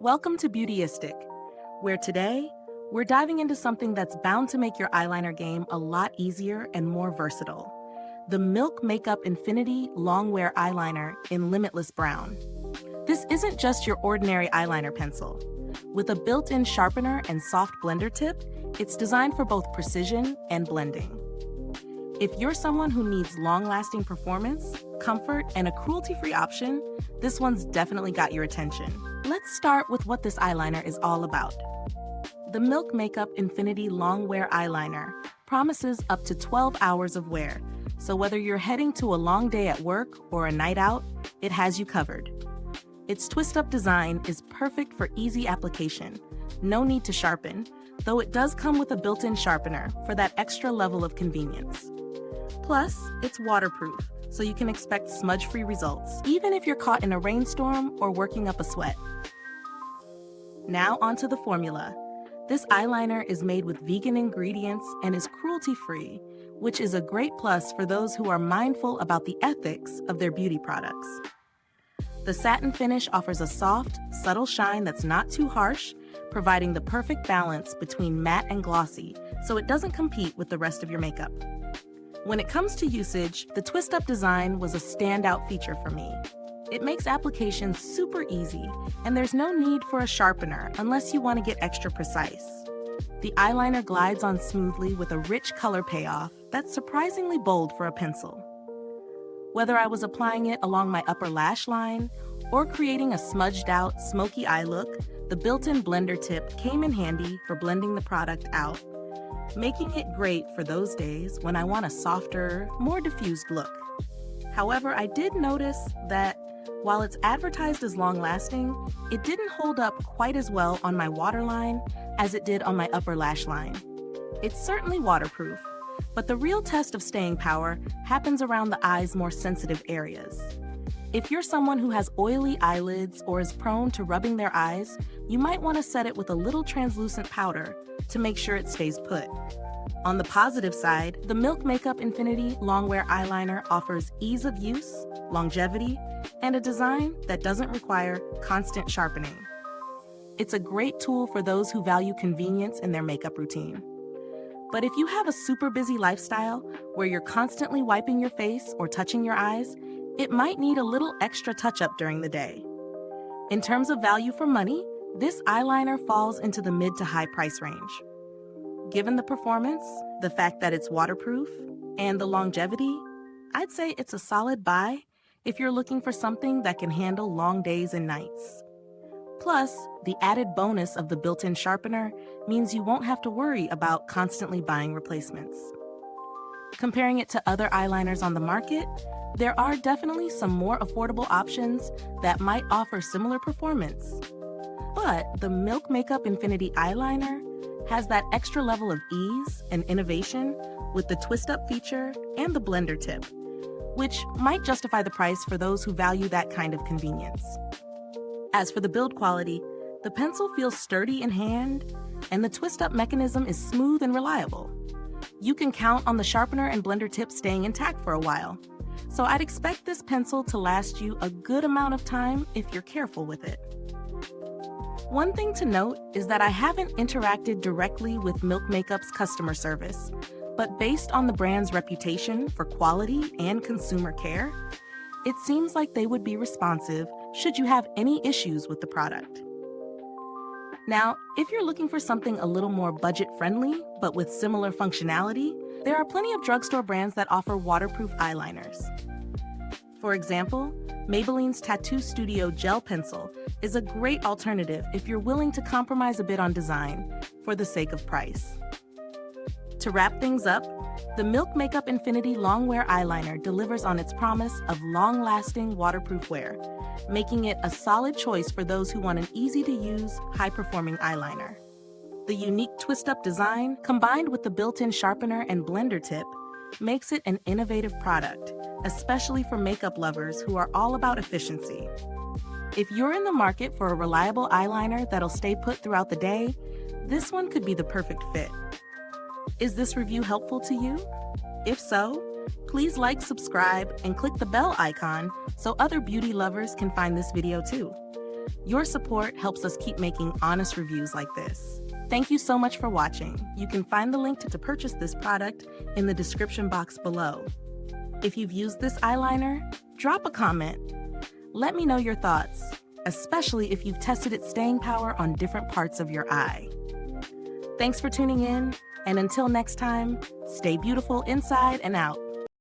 Welcome to Beautyistic, where today we're diving into something that's bound to make your eyeliner game a lot easier and more versatile. The Milk Makeup Infinity Longwear Eyeliner in Limitless Brown. This isn't just your ordinary eyeliner pencil. With a built-in sharpener and soft blender tip, it's designed for both precision and blending. If you're someone who needs long-lasting performance, comfort, and a cruelty-free option, this one's definitely got your attention. Let's start with what this eyeliner is all about. The Milk Makeup Infinity Longwear Eyeliner promises up to 12 hours of wear, so whether you're heading to a long day at work or a night out, it has you covered. Its twist-up design is perfect for easy application. No need to sharpen, though it does come with a built-in sharpener for that extra level of convenience. Plus, it's waterproof, so you can expect smudge-free results, even if you're caught in a rainstorm or working up a sweat. Now onto the formula. This eyeliner is made with vegan ingredients and is cruelty-free, which is a great plus for those who are mindful about the ethics of their beauty products. The satin finish offers a soft, subtle shine that's not too harsh, providing the perfect balance between matte and glossy, so it doesn't compete with the rest of your makeup. When it comes to usage, the twist-up design was a standout feature for me. It makes application super easy, and there's no need for a sharpener unless you want to get extra precise. The eyeliner glides on smoothly with a rich color payoff that's surprisingly bold for a pencil. Whether I was applying it along my upper lash line or creating a smudged-out, smoky eye look, the built-in blender tip came in handy for blending the product out, making it great for those days when I want a softer, more diffused look. However, I did notice that while it's advertised as long-lasting, it didn't hold up quite as well on my waterline as it did on my upper lash line. It's certainly waterproof, but the real test of staying power happens around the eye's more sensitive areas. If you're someone who has oily eyelids or is prone to rubbing their eyes, you might want to set it with a little translucent powder to make sure it stays put. On the positive side, the Milk Makeup Infinity Longwear Eyeliner offers ease of use, longevity, and a design that doesn't require constant sharpening. It's a great tool for those who value convenience in their makeup routine. But if you have a super busy lifestyle where you're constantly wiping your face or touching your eyes, it might need a little extra touch-up during the day. In terms of value for money, this eyeliner falls into the mid to high price range. Given the performance, the fact that it's waterproof, and the longevity, I'd say it's a solid buy if you're looking for something that can handle long days and nights. Plus, the added bonus of the built-in sharpener means you won't have to worry about constantly buying replacements. Comparing it to other eyeliners on the market, there are definitely some more affordable options that might offer similar performance. But the Milk Makeup Infinity Eyeliner has that extra level of ease and innovation with the twist-up feature and the blender tip, which might justify the price for those who value that kind of convenience. As for the build quality, the pencil feels sturdy in hand, and the twist-up mechanism is smooth and reliable. You can count on the sharpener and blender tip staying intact for a while, so I'd expect this pencil to last you a good amount of time if you're careful with it. One thing to note is that I haven't interacted directly with Milk Makeup's customer service, but based on the brand's reputation for quality and consumer care, it seems like they would be responsive should you have any issues with the product. Now, if you're looking for something a little more budget-friendly, but with similar functionality, there are plenty of drugstore brands that offer waterproof eyeliners. For example, Maybelline's Tattoo Studio Gel Pencil is a great alternative if you're willing to compromise a bit on design for the sake of price. To wrap things up, the Milk Makeup Infinity Longwear Eyeliner delivers on its promise of long-lasting waterproof wear, making it a solid choice for those who want an easy-to-use, high-performing eyeliner. The unique twist-up design, combined with the built-in sharpener and blender tip, makes it an innovative product, especially for makeup lovers who are all about efficiency. If you're in the market for a reliable eyeliner that'll stay put throughout the day, this one could be the perfect fit. Is this review helpful to you? If so, please like, subscribe, and click the bell icon so other beauty lovers can find this video too. Your support helps us keep making honest reviews like this. Thank you so much for watching. You can find the link to purchase this product in the description box below. If you've used this eyeliner, drop a comment. Let me know your thoughts, especially if you've tested its staying power on different parts of your eye. Thanks for tuning in, and until next time, stay beautiful inside and out.